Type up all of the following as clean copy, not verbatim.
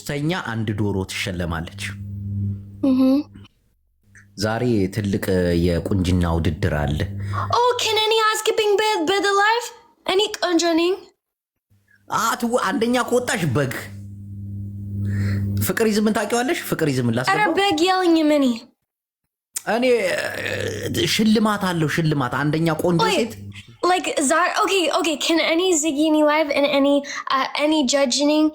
ሶስተኛ አንድ ዶሮ ትሸለማለች። ዛሬ ትልቅ የቁንጅና ውድድር አለ። ኦ can any asking by the live any conjuring አንደኛ ከወጣሽ በግ ፍቅር ይዝምን ታውቂዋለሽ? ፍቅር ይዝምን ላስገባው። አረ በግ ያለኝ ምን እኔ ሽልማት አለው ሽልማት አንደኛ ቆንጆ ሴት like okay can any zigini live and any judging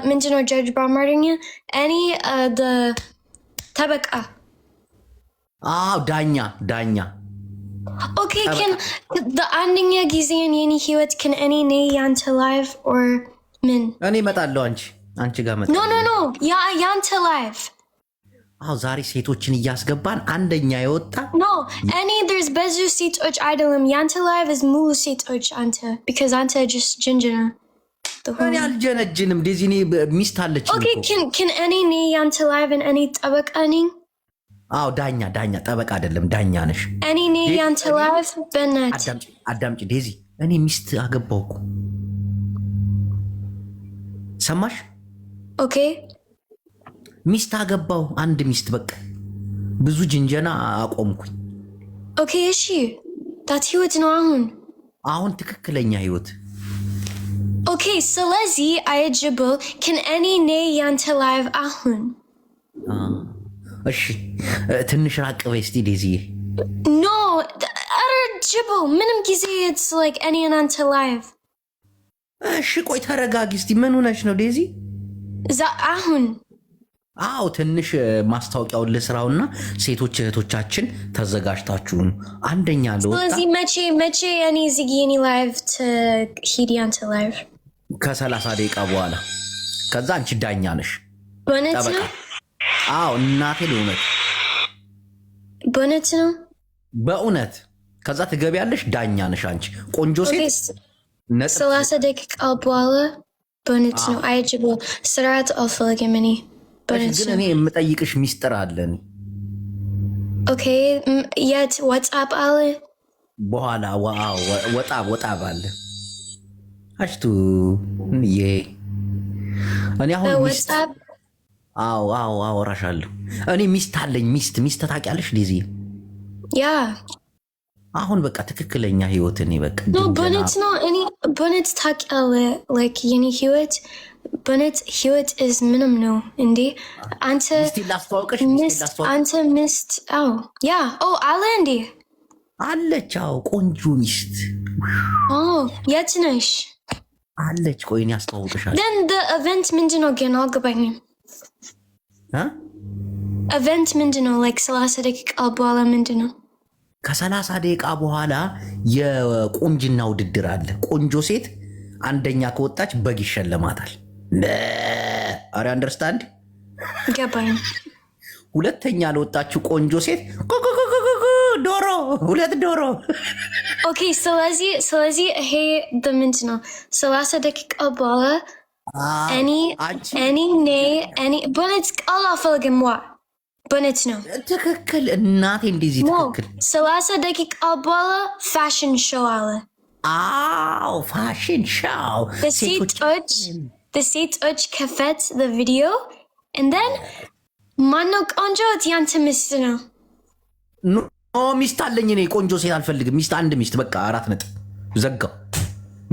ምንድነው judge በአማርኛ any the ተበቃ ዳኛ okay can the አንደኛ ጊዜን የኔ ህይወት can any ነይ ያንተ live or ምን እኔ እመጣለሁ አንቺ ጋር መጣ no ያንተ live ዛሬ ሴቶችን እያስገባን አንደኛ የወጣ no any there's ብዙ ሴቶች አይደለም ያንተ live is ሙሉ ሴቶች አንተ because አንተ just ጅንጅና እኔ አልጀነጅንም ዲዚኒ ሚስት አለች okay can any ነይ ያንተ live and any ጠበቃ ነኝ ዳኛ ጠበቃ አይደለም ዳኛ ነሽ እኔ ነይ ያንተ live በእናት አዳምጪ ዴዚ እኔ ሚስት አገባውኩ ሰማሽ okay ሚስት አገባው አንድ ሚስት በቃ ብዙ ጅንጀና አቆምኩኝ okay እሺ that ህይወት ነው አሁን ትክክለኛ ህይወት okay ስለዚህ አይጅብል can any ነይ ያንተ live አሁን እሺ ትንሽ ራቅ በይ እስቲ ዴዚዬ no አይጅብል ምንም ጊዜ it's like any ያንተ live እሺ ቆይ ተረጋጊ እስቲ ምን ሆነሽ ነው ዴዚ አሁን ትንሽ ማስታወቂያውን ልስራውና ሴቶች እህቶቻችን ተዘጋጅታችሁ አንደኛ ለወጣ ስለዚህ መቼ እኔ ዝጊኒ ላይቭ ሂዲ አንተ ላይቭ ከ30 ደቂቃ በኋላ ከዛ አንቺ ዳኛ ነሽ በእውነት ነው እናቴ በእውነት ነው በእውነት ከዛ ትገቢያለሽ ዳኛ ነሽ አንቺ ቆንጆ ሴት 30 ደቂቃ በኋላ በእውነት ነው አይጅቦ ስርዓት አልፈልግም እኔ ግን እኔ የምጠይቅሽ ሚስጥር አለን ኦኬ የት ዋትስአፕ አለ በኋላ ወጣ ባለ አሽቱ እኔ አሁን ዋትስአፕ አወራሻለሁ እኔ ሚስት አለኝ ሚስት ታውቂያለሽ ዲዚ ያ አሁን በቃ ትክክለኛ ህይወት እኔ በቃ በእውነት ነው እኔ በእውነት ታውቂያለህ like የኔ ህይወት በእውነት ህይወት is ምንም ነው እንዴ አንተ አንተ ሚስት አለ እንዴ አለች ቆንጆ ሚስት የት ነሽ አለች ቆይ እኔ አስተዋውቅሻለሁ then the event ምንድነው ግን አልገባኝም event ምንድነው like 30 ደቂቃ በኋላ ምንድነው ከ30 ደቂቃ በኋላ የቁንጅና ውድድር አለ ቆንጆ ሴት አንደኛ ከወጣች በግ ይሸለማታል አረ አንደርስታንድ ገባኝ ሁለተኛ ለወጣችሁ ቆንጆ ሴት ዶሮ ሁለት ዶሮ ኦኬ ስለዚህ ይሄ ምንድነው 30 ደቂቃ በኋላ እኔ በእውነት ቃል አልፈልግም በእውነት ነው ትክክል እናቴ እንደዚህ ትክክል 30 ደቂቃ በኋላ ፋሽን ሾው አለ ፋሽን ሾው the ሴቶች ከፈት the video and then ማነው ቆንጆ ያንተ ሚስት ነው ሚስት አለኝ እኔ ቆንጆ ሴት አልፈልግም ሚስት አንድ ሚስት በቃ 4 ነጥብ ዘጋው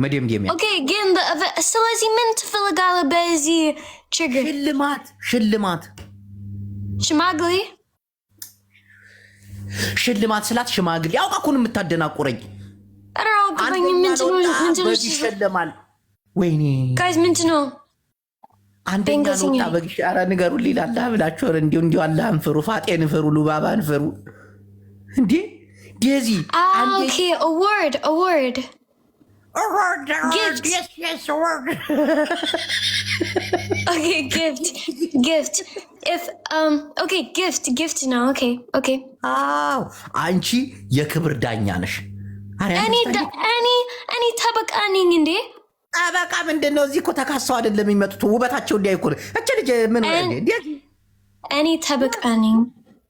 መደምደሚያ ኦኬ ግን ስለዚህ ምን ትፈልጋለህ በዚህ ችግር ሽልማት ሽልማት ስላት ሽማግሌ ያውቃኩን የምታደናቁረኝ ምንድነው ይሸለማል ወይኔ ጋይስ ምንድነው አንደኛ ነው በግሻራ ነገሩ ሊላላ ብላችሁ እንዲሁ አላህን ፍሩ ፋጤን ፍሩ ሉባባን ፍሩ እንዴ ዴዚ ኦኬ a word gift. Yes, a word. Okay, gift. If okay, gift now. Okay. አንቺ የክብር ዳኛ ነሽ። እኔ ተበቃ ነኝ እንዴ? ጠበቃ ምንድነው? እዚህ እኮ ተካሰው አይደለም የሚመጡት ውበታቸው እንዲያይ እኮ እቺ ልጅ ምን እኔ ተበቃ ነኝ።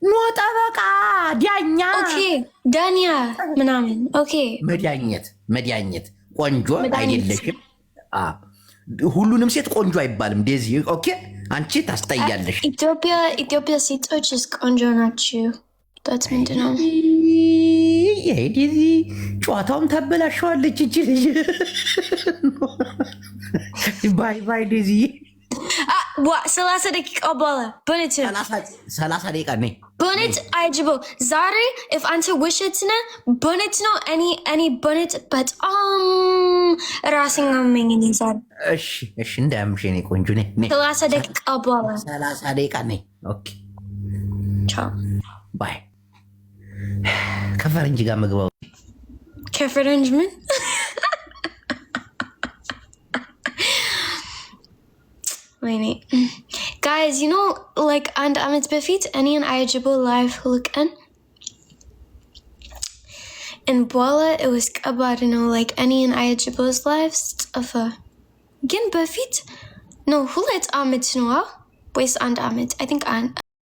ኖ ጠበቃ ዳኛ። ኦኬ ዳኛ ምናምን። ኦኬ መዳኘት ቆንጆ አይደለሽም። ሁሉንም ሴት ቆንጆ አይባልም ዴዚ። ኦኬ አንቺ ታስጠያለሽ። ኢትዮጵያ ሴቶች ቆንጆ ናችሁ። ዳት ምንድን ነው? ዴዚ ጨዋታውም ታበላሸዋለች እቺ ልጅ። ባይ ባይ ዴዚ። 30 ደቂቃ በኋላ በእውነት 30 ደቂቃ ነኝ። በእውነት አይጅቦ ዛሬ if አንተ ውሸት ነህ በእውነት ነው። እኔ በእውነት በጣም ራሴን አመመኝ ዛሬ። እሺ እንዳያምሽ የኔ ቆንጆ ነኝ። 30 ደቂቃ በኋላ 30 ደቂቃ ነኝ። ኦኬ ቻው ባይ። ከፈረንጅ ጋር መግባው ከፈረንጅ ምን ወይኔ guys, you know, like and አመት በፊት እኔን አይጅቦ ላይፍ ሁልቀን and በኋላ it was ከባድ ነው። like እኔን አይጅቦ's life ጠፋ። ግን በፊት ነው 2 አመት ነው ወይስ 1 አመት? I think